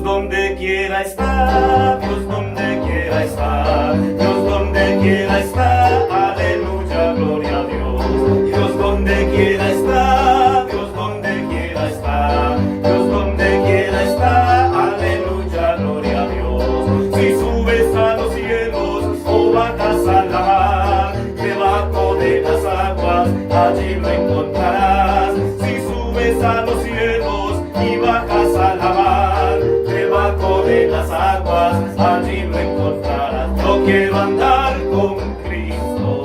donde quiera está, Dios donde quiera está, Dios donde quiera está, aleluya, gloria a Dios. Dios donde quiera está, Dios donde quiera está, Dios donde quiera está, aleluya, gloria a Dios. Si subes a los cielos o bajas a la mar, debajo de las aguas, allí lo encontrarás. Si subes a los cielos y bajas a la mar, debajo de las aguas, allí lo encontrarás. Yo quiero andar con Cristo,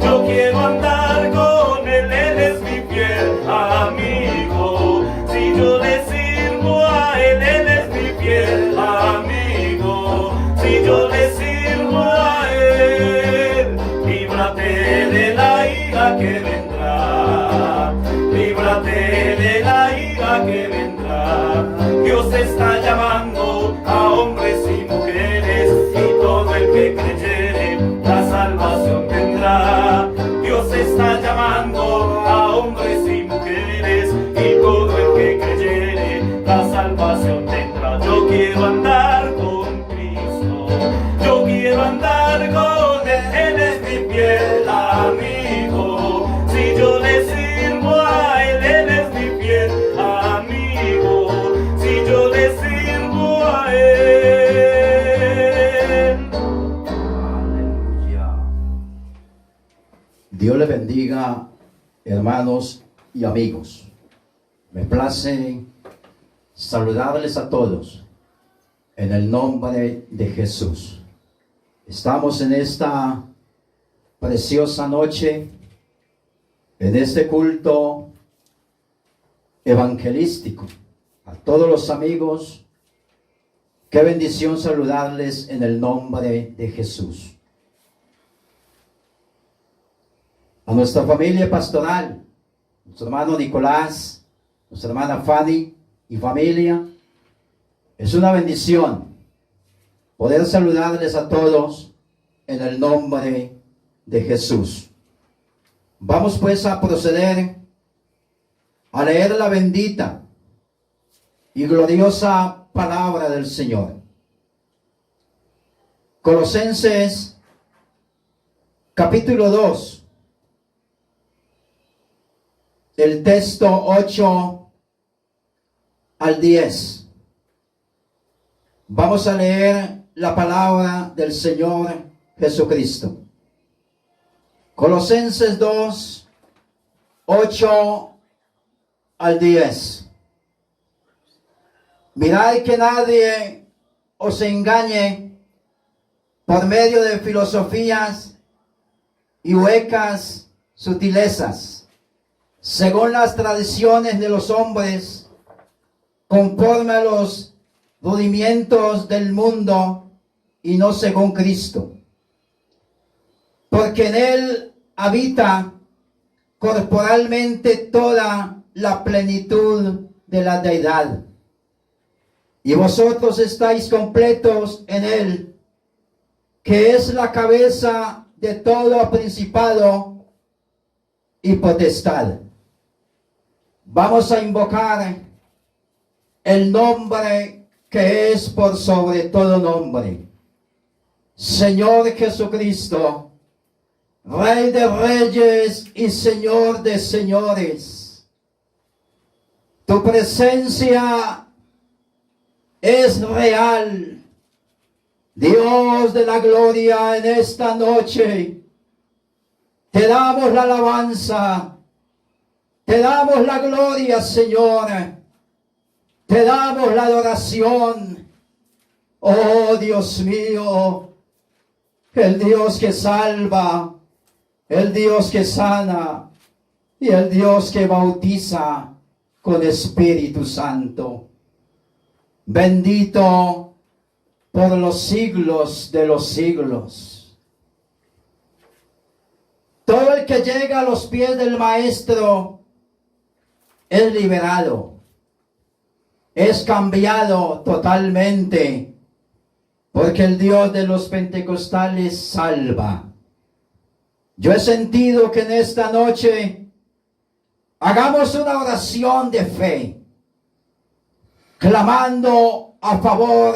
yo quiero andar con Él es mi fiel amigo. Si yo le sirvo a Él es mi fiel amigo. Si yo le sirvo a Él, líbrate de la ira que vendrá, líbrate de la ira que vendrá. Dios está llamando a hombres y mujeres, y todo el que creyere la salvación tendrá. Dios está llamando a hombres y mujeres, y todo el que creyere la salvación tendrá. Yo quiero andar con Cristo, yo quiero andar con Él, Él es mi fiel amigo. Si yo le sirvo a Él, Él es mi fiel amigo. Si yo le sirvo a Él. Aleluya. Dios le bendiga, hermanos y amigos. Me place saludarles a todos en el nombre de Jesús. Estamos en esta preciosa noche, en este culto evangelístico. A todos los amigos, qué bendición saludarles en el nombre de Jesús. A nuestra familia pastoral, nuestro hermano Nicolás, nuestra hermana Fanny y familia, es una bendición poder saludarles a todos en el nombre de Jesús. Vamos pues a proceder a leer la bendita y gloriosa palabra del Señor. Colosenses capítulo 2, el texto 8 al 10. Vamos a leer la palabra del Señor Jesucristo. Colosenses 2, 8 al 10. Mirad que nadie os engañe por medio de filosofías y huecas sutilezas, según las tradiciones de los hombres, conforme a los rudimientos del mundo y no según Cristo. Porque en Él habita corporalmente toda la plenitud de la deidad. Y vosotros estáis completos en Él, que es la cabeza de todo principado y potestad. Vamos a invocar el nombre que es por sobre todo nombre. Señor Jesucristo, Rey de reyes y Señor de señores. Tu presencia es real. Dios de la gloria, en esta noche te damos la alabanza, te damos la gloria, Señor, te damos la adoración. Oh Dios mío, el Dios que salva, el Dios que sana y el Dios que bautiza con Espíritu Santo. Bendito por los siglos de los siglos. Todo el que llega a los pies del Maestro es liberado, es cambiado totalmente, porque el Dios de los pentecostales salva. Yo he sentido que en esta noche hagamos una oración de fe. clamando a favor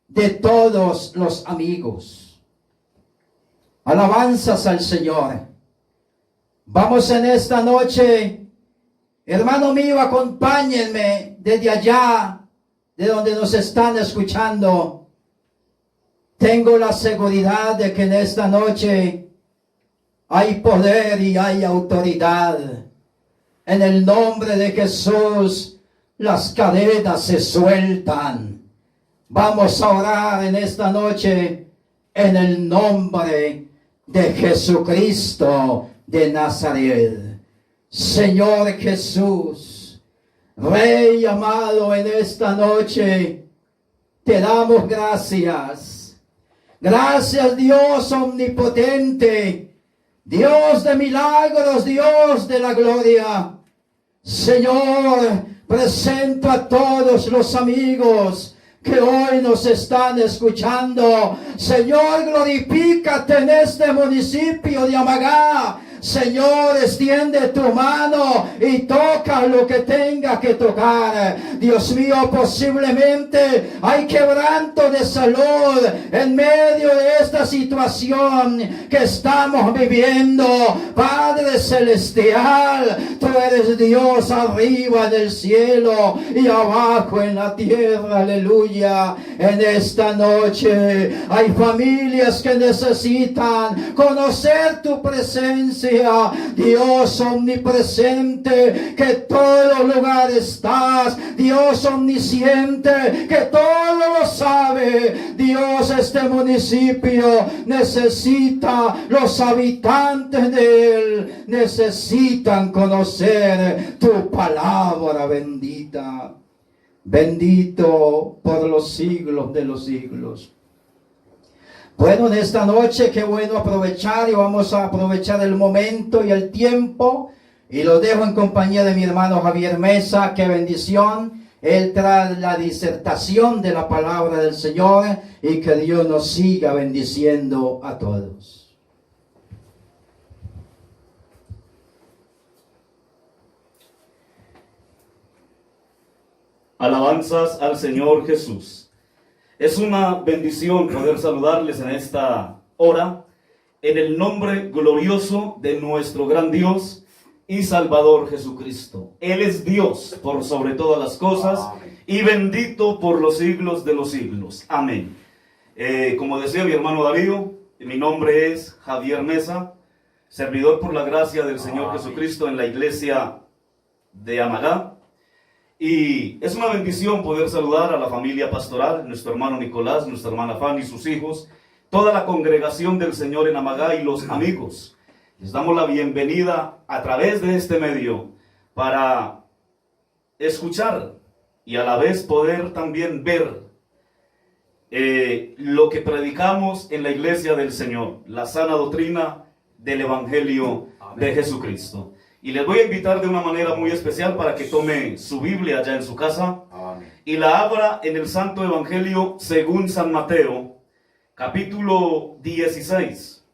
de todos los amigos. Alabanzas al Señor. Vamos en esta noche, hermano mío, acompáñenme desde allá, de donde nos están escuchando. Tengo la seguridad de que en esta noche hay poder y hay autoridad. En el nombre de Jesús, las cadenas se sueltan. Vamos a orar en esta noche en el nombre de Jesucristo de Nazaret. Señor Jesús, Rey amado, en esta noche te damos gracias. Gracias, Dios omnipotente, Dios de milagros, Dios de la gloria. Señor, presento a todos los amigos que hoy nos están escuchando. Señor, glorifícate en este municipio de Amagá. Señor, extiende tu mano y toca lo que tenga que tocar. Dios mío, posiblemente hay quebranto de salud en medio de esta situación que estamos viviendo. Padre celestial, tú eres Dios arriba en el cielo y abajo en la tierra. Aleluya. En esta noche hay familias que necesitan conocer tu presencia. Dios omnipresente, que todo lugar estás. Dios omnisciente, que todo lo sabe. Dios, este municipio necesita, los habitantes de él necesitan conocer tu palabra bendita. Bendito por los siglos de los siglos. Bueno, en esta noche, qué bueno aprovechar, y vamos a aprovechar el momento y el tiempo, y lo dejo en compañía de mi hermano Javier Mesa. Qué bendición. Él trae la disertación de la palabra del Señor, y que Dios nos siga bendiciendo a todos. Alabanzas al Señor Jesús. Es una bendición poder saludarles en esta hora, en el nombre glorioso de nuestro gran Dios y Salvador Jesucristo. Él es Dios por sobre todas las cosas y bendito por los siglos de los siglos. Amén. Como decía mi hermano Darío, mi nombre es Javier Mesa, servidor por la gracia del Señor Jesucristo en la iglesia de Amagá. Y es una bendición poder saludar a la familia pastoral, nuestro hermano Nicolás, nuestra hermana Fanny y sus hijos, toda la congregación del Señor en Amagá y los amigos. Les damos la bienvenida a través de este medio para escuchar y a la vez poder también ver lo que predicamos en la iglesia del Señor, la sana doctrina del Evangelio de Jesucristo. Y les voy a invitar de una manera muy especial para que tome su Biblia allá en su casa. Amén. Y la abra en el Santo Evangelio según San Mateo, capítulo 16,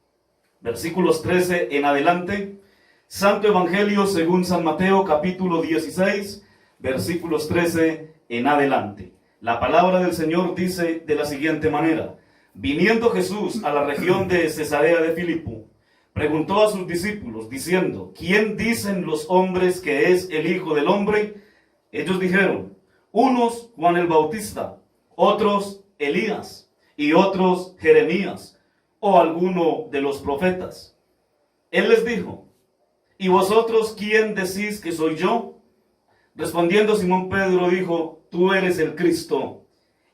versículos 13 en adelante. Santo Evangelio según San Mateo, capítulo 16, versículos 13 en adelante. La palabra del Señor dice de la siguiente manera: viniendo Jesús a la región de Cesarea de Filipo, preguntó a sus discípulos, diciendo: ¿quién dicen los hombres que es el Hijo del Hombre? Ellos dijeron: unos Juan el Bautista, otros Elías, y otros Jeremías, o alguno de los profetas. Él les dijo: ¿y vosotros quién decís que soy yo? Respondiendo Simón Pedro dijo: tú eres el Cristo,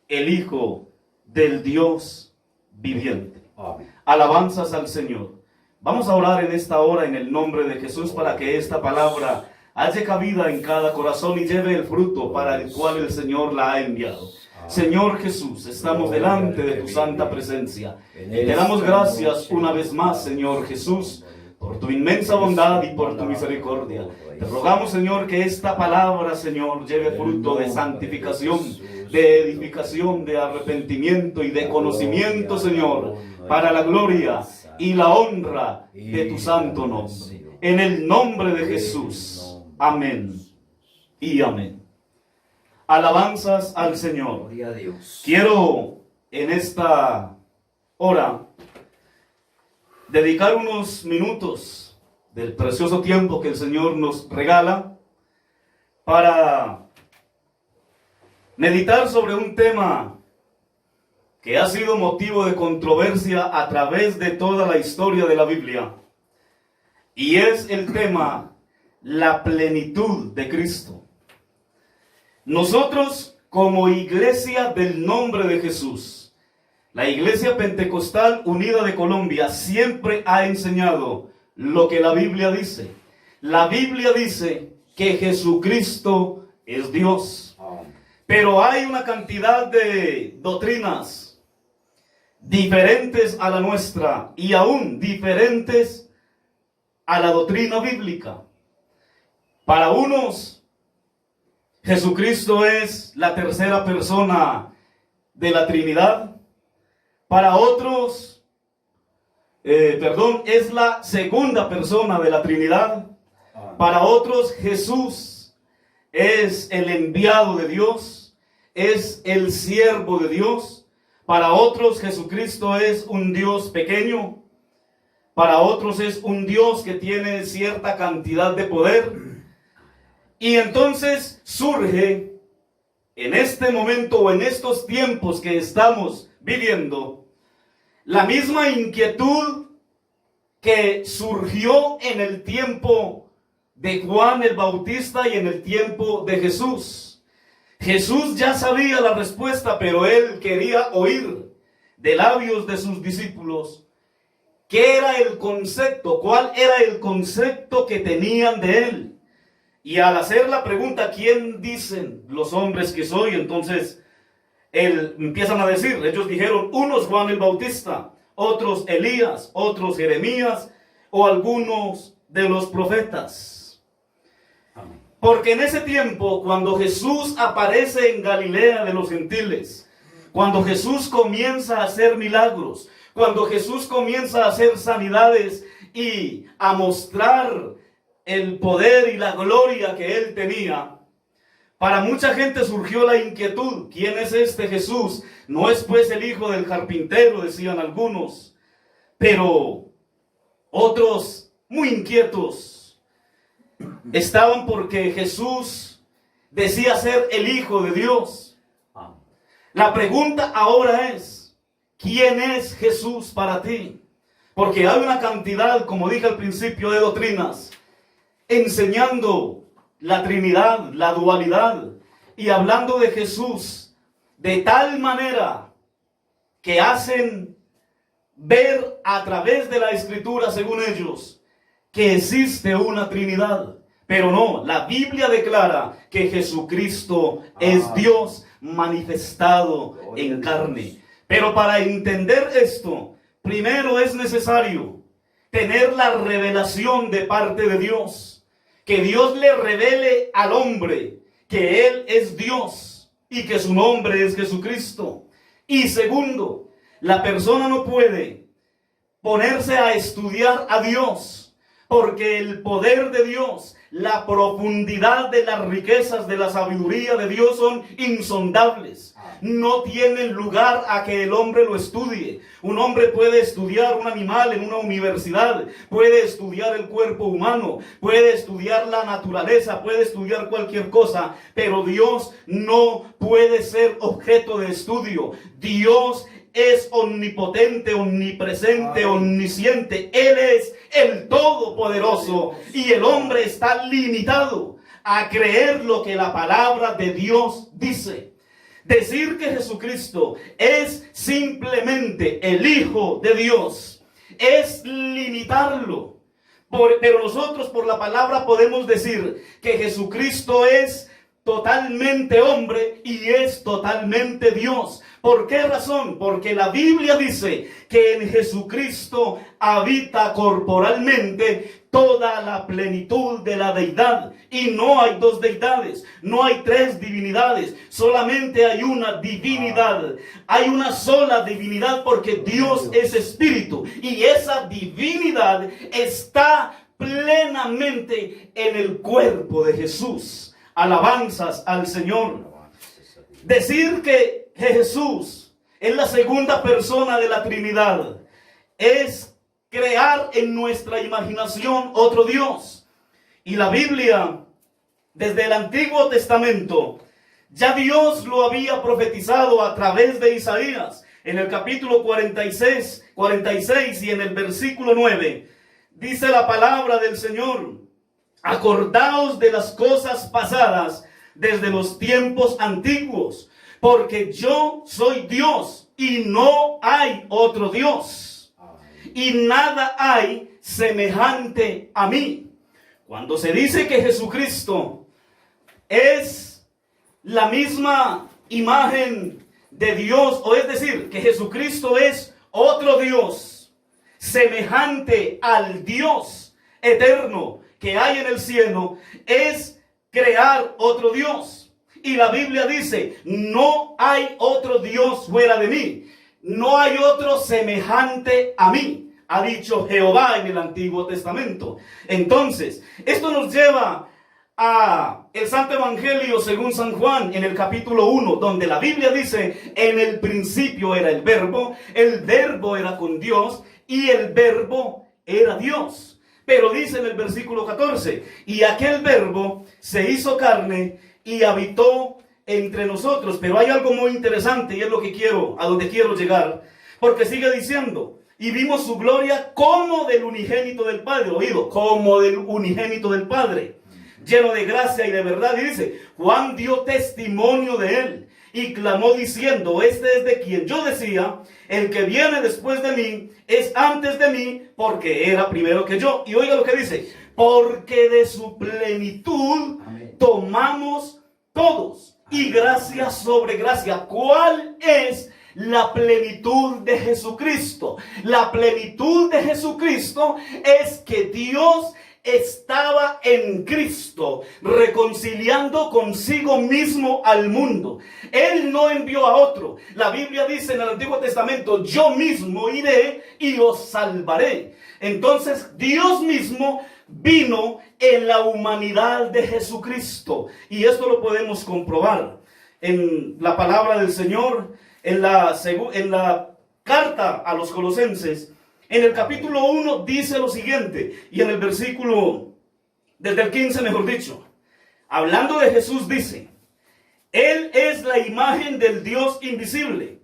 el Hijo del Dios viviente. Amén. Alabanzas al Señor. Vamos a orar en esta hora en el nombre de Jesús para que esta palabra halle cabida en cada corazón y lleve el fruto para el cual el Señor la ha enviado. Señor Jesús, estamos delante de tu santa presencia y te damos gracias una vez más, Señor Jesús, por tu inmensa bondad y por tu misericordia. Te rogamos, Señor, que esta palabra, Señor, lleve fruto de santificación, de edificación, de arrepentimiento y de conocimiento, Señor, para la gloria y la honra de tu santo nombre. En el nombre de Jesús. Amén y amén. Alabanzas al Señor. Gloria a Dios. Quiero en esta hora dedicar unos minutos del precioso tiempo que el Señor nos regala para meditar sobre un tema que ha sido motivo de controversia a través de toda la historia de la Biblia, y es el tema la plenitud de Cristo. Nosotros, como Iglesia del Nombre de Jesús, la Iglesia Pentecostal Unida de Colombia, siempre ha enseñado lo que la Biblia dice. La Biblia dice que Jesucristo es Dios. Pero hay una cantidad de doctrinas diferentes a la nuestra y aún diferentes a la doctrina bíblica. Para unos, Jesucristo es la tercera persona de la Trinidad. Para otros, es la segunda persona de la Trinidad. Para otros, Jesús es el enviado de Dios, es el siervo de Dios. Para otros, Jesucristo es un Dios pequeño. Para otros es un Dios que tiene cierta cantidad de poder. Y entonces surge en este momento o en estos tiempos que estamos viviendo la misma inquietud que surgió en el tiempo de Juan el Bautista y en el tiempo de Jesús. Jesús ya sabía la respuesta, pero él quería oír de labios de sus discípulos qué era el concepto, cuál era el concepto que tenían de él. Y al hacer la pregunta, ¿quién dicen los hombres que soy? Entonces empiezan a decir, ellos dijeron, unos Juan el Bautista, otros Elías, otros Jeremías o algunos de los profetas. Porque en ese tiempo, cuando Jesús aparece en Galilea de los gentiles, cuando Jesús comienza a hacer milagros, cuando Jesús comienza a hacer sanidades y a mostrar el poder y la gloria que él tenía, para mucha gente surgió la inquietud, ¿quién es este Jesús? No es pues el hijo del carpintero, decían algunos. Pero otros, muy inquietos, estaban porque Jesús decía ser el Hijo de Dios. La pregunta ahora es, ¿quién es Jesús para ti? Porque hay una cantidad, como dije al principio, de doctrinas enseñando la Trinidad, la dualidad, y hablando de Jesús de tal manera que hacen ver a través de la Escritura, según ellos, que existe una Trinidad. Pero no, la Biblia declara que Jesucristo es Dios manifestado en carne. Pero para entender esto, primero es necesario tener la revelación de parte de Dios. Que Dios le revele al hombre que Él es Dios y que su nombre es Jesucristo. Y segundo, la persona no puede ponerse a estudiar a Dios, porque el poder de Dios, la profundidad de las riquezas de la sabiduría de Dios son insondables. No tienen lugar a que el hombre lo estudie. Un hombre puede estudiar un animal en una universidad, puede estudiar el cuerpo humano, puede estudiar la naturaleza, puede estudiar cualquier cosa, pero Dios no puede ser objeto de estudio. Dios es omnipotente, omnipresente, omnisciente. Él es el Todopoderoso y el hombre está limitado a creer lo que la palabra de Dios dice. Decir que Jesucristo es simplemente el Hijo de Dios es limitarlo. Pero nosotros por la palabra podemos decir que Jesucristo es totalmente hombre y es totalmente Dios. ¿Por qué razón? Porque la Biblia dice que en Jesucristo habita corporalmente toda la plenitud de la deidad. Y no hay dos deidades, no hay tres divinidades, solamente hay una divinidad. Hay una sola divinidad porque Dios es espíritu y esa divinidad está plenamente en el cuerpo de Jesús. Alabanzas al Señor. Decir que Jesús es la segunda persona de la Trinidad es crear en nuestra imaginación otro Dios. Y la Biblia, desde el Antiguo Testamento, ya Dios lo había profetizado a través de Isaías. En el capítulo 46 y en el versículo 9, dice la palabra del Señor: acordaos de las cosas pasadas desde los tiempos antiguos, porque yo soy Dios y no hay otro Dios, y nada hay semejante a mí. Cuando se dice que Jesucristo es la misma imagen de Dios, o es decir, que Jesucristo es otro Dios, semejante al Dios eterno que hay en el cielo, es crear otro Dios. Y la Biblia dice: no hay otro Dios fuera de mí, no hay otro semejante a mí, ha dicho Jehová en el Antiguo Testamento. Entonces, esto nos lleva a el Santo Evangelio según San Juan, en el capítulo 1, donde la Biblia dice: en el principio era el verbo era con Dios, y el verbo era Dios. Pero dice en el versículo 14: y aquel verbo se hizo carne y habitó entre nosotros. Pero hay algo muy interesante, y es a donde quiero llegar, porque sigue diciendo: y vimos su gloria como del unigénito del Padre. Oído, como del unigénito del Padre, lleno de gracia y de verdad. Y dice: Juan dio testimonio de él y clamó diciendo: este es de quien yo decía, el que viene después de mí es antes de mí, porque era primero que yo. Y oiga lo que dice: porque de su plenitud tomamos todos, y gracia sobre gracia. ¿Cuál es la plenitud de Jesucristo? La plenitud de Jesucristo es que Dios estaba en Cristo, reconciliando consigo mismo al mundo. Él no envió a otro. La Biblia dice en el Antiguo Testamento: yo mismo iré y os salvaré. Entonces Dios mismo vino en la humanidad de Jesucristo, y esto lo podemos comprobar en la palabra del Señor, en la carta a los Colosenses. En el capítulo 1 dice lo siguiente, y en el versículo, desde el 15 mejor dicho, hablando de Jesús, dice: Él es la imagen del Dios invisible,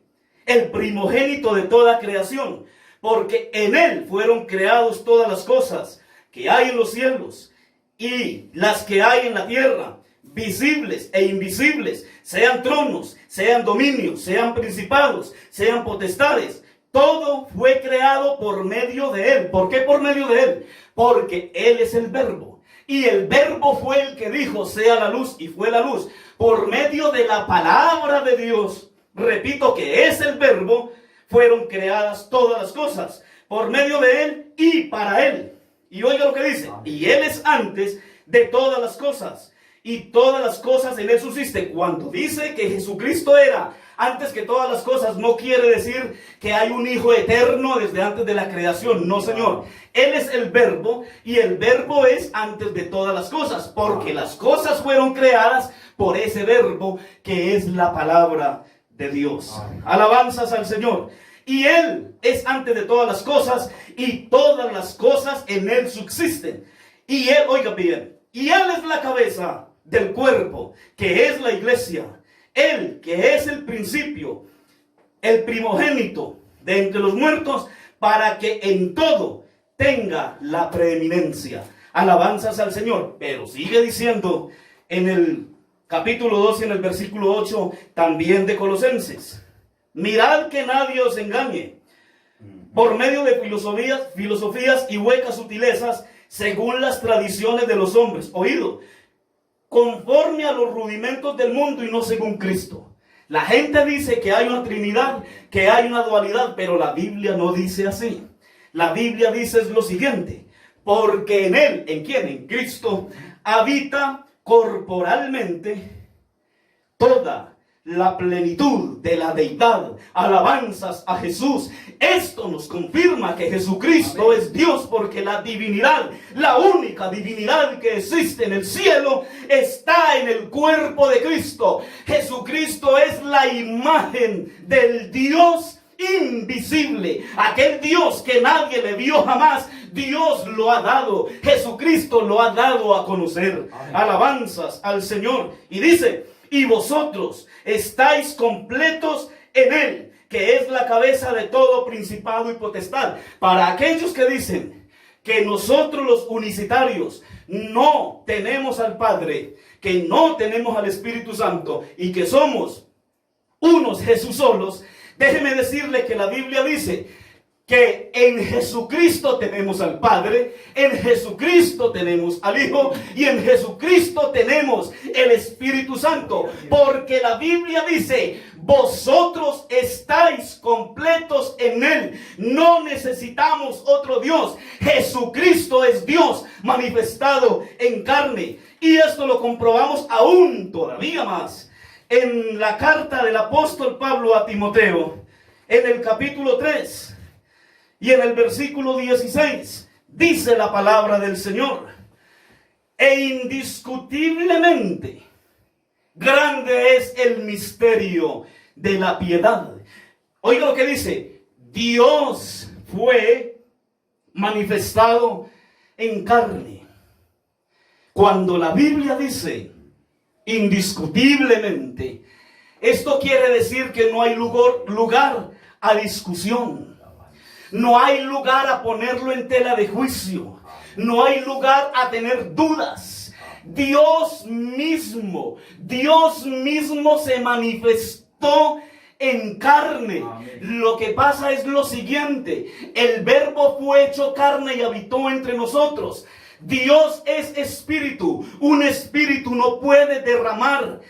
el primogénito de toda creación, porque en Él fueron creados todas las cosas que hay en los cielos y las que hay en la tierra, visibles e invisibles, sean tronos, sean dominios, sean principados, sean potestades. Todo fue creado por medio de Él. ¿Por qué por medio de Él? Porque Él es el Verbo. Y el Verbo fue el que dijo: sea la luz, y fue la luz. Por medio de la palabra de Dios, repito que es el Verbo, fueron creadas todas las cosas. Por medio de Él y para Él. Y oiga lo que dice: y Él es antes de todas las cosas, y todas las cosas en Él subsisten. Cuando dice que Jesucristo era antes que todas las cosas, no quiere decir que hay un Hijo eterno desde antes de la creación. No, Señor. Él es el Verbo, y el Verbo es antes de todas las cosas, porque las cosas fueron creadas por ese Verbo que es la palabra de Dios. Alabanzas al Señor. Y Él es antes de todas las cosas, y todas las cosas en Él subsisten. Y Él, oiga bien, y Él es la cabeza del cuerpo, que es la iglesia. Él, que es el principio, el primogénito de entre los muertos, para que en todo tenga la preeminencia. Alabanzas al Señor. Pero sigue diciendo en el capítulo 2 y en el versículo 8 también de Colosenses: mirad que nadie os engañe por medio de filosofías y huecas sutilezas, según las tradiciones de los hombres. Oído, conforme a los rudimentos del mundo y no según Cristo. La gente dice que hay una Trinidad, que hay una dualidad, pero la Biblia no dice así. La Biblia dice lo siguiente: porque en Él, ¿en quién? En Cristo, habita corporalmente toda la plenitud de la deidad. Alabanzas a Jesús. Esto nos confirma que Jesucristo es Dios, porque la divinidad, la única divinidad que existe en el cielo, está en el cuerpo de Cristo. Jesucristo es la imagen del Dios invisible, aquel Dios que nadie le vio jamás. Dios lo ha dado, Jesucristo lo ha dado a conocer. Alabanzas al Señor. Y dice: y vosotros estáis completos en Él, que es la cabeza de todo principado y potestad. Para aquellos que dicen que nosotros los unicitarios no tenemos al Padre, que no tenemos al Espíritu Santo y que somos unos Jesús solos, déjeme decirle que la Biblia dice que en Jesucristo tenemos al Padre, en Jesucristo tenemos al Hijo y en Jesucristo tenemos el Espíritu Santo. Porque la Biblia dice: vosotros estáis completos en Él. No necesitamos otro Dios. Jesucristo es Dios manifestado en carne. Y esto lo comprobamos aún todavía más en la carta del apóstol Pablo a Timoteo, en el capítulo 3. Y en el versículo 16 dice la palabra del Señor: e indiscutiblemente grande es el misterio de la piedad. Oiga lo que dice: Dios fue manifestado en carne. Cuando la Biblia dice indiscutiblemente, esto quiere decir que no hay lugar a discusión. No hay lugar a ponerlo en tela de juicio. No hay lugar a tener dudas. Dios mismo se manifestó en carne. Lo que pasa es lo siguiente: el Verbo fue hecho carne y habitó entre nosotros. Dios es espíritu. Un espíritu no puede derramar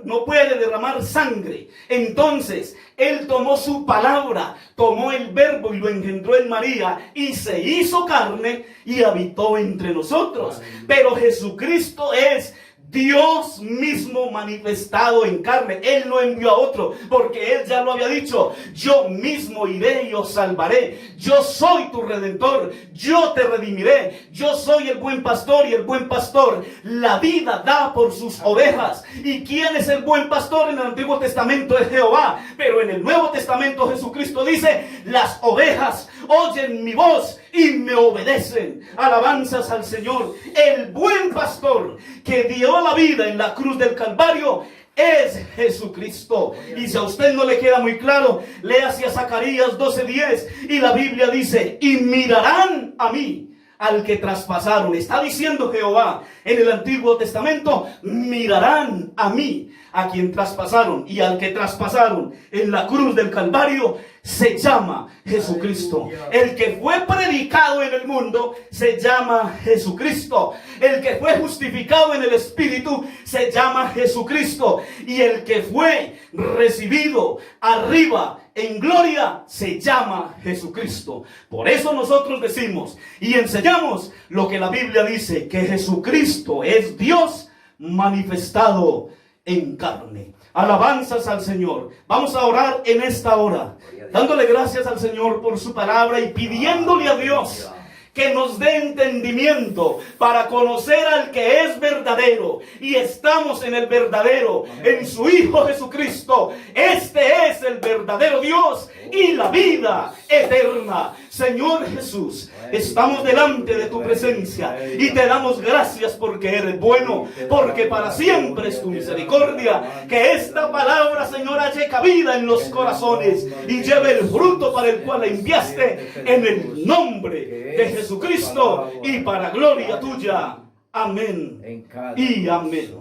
no puede derramar sangre. Entonces Él tomó su palabra, tomó el Verbo y lo engendró en María y se hizo carne y habitó entre nosotros. Pero Jesucristo es Dios mismo manifestado en carne. Él no envió a otro, porque Él ya lo había dicho: yo mismo iré y os salvaré. Yo soy tu redentor, yo te redimiré. Yo soy el buen pastor, y el buen pastor la vida da por sus ovejas. ¿Y quién es el buen pastor? En el Antiguo Testamento es Jehová, pero en el Nuevo Testamento Jesucristo dice: las ovejas oyen mi voz y me obedecen. Alabanzas al Señor. El buen pastor que dio la vida en la cruz del Calvario es Jesucristo. Y si a usted no le queda muy claro, lea hacia Zacarías 12:10 y la Biblia dice: y mirarán a mí al que traspasaron. Está diciendo Jehová en el Antiguo Testamento: mirarán a mí, a quien traspasaron, y al que traspasaron en la cruz del Calvario se llama Jesucristo. El que fue predicado en el mundo se llama Jesucristo. El que fue justificado en el Espíritu se llama Jesucristo. Y el que fue recibido arriba en gloria se llama Jesucristo. Por eso nosotros decimos y enseñamos lo que la Biblia dice: que Jesucristo es Dios manifestado en carne. Alabanzas al Señor. Vamos a orar en esta hora, dándole gracias al Señor por su palabra y pidiéndole a Dios que nos dé entendimiento para conocer al que es verdadero. Y estamos en el verdadero, en su Hijo Jesucristo. Este es el verdadero Dios y la vida eterna. Señor Jesús, estamos delante de tu presencia y te damos gracias porque eres bueno, porque para siempre es tu misericordia. Que esta palabra, Señor, halle cabida en los corazones y lleve el fruto para el cual la enviaste, en el nombre de Jesucristo y para gloria tuya. Amén y amén.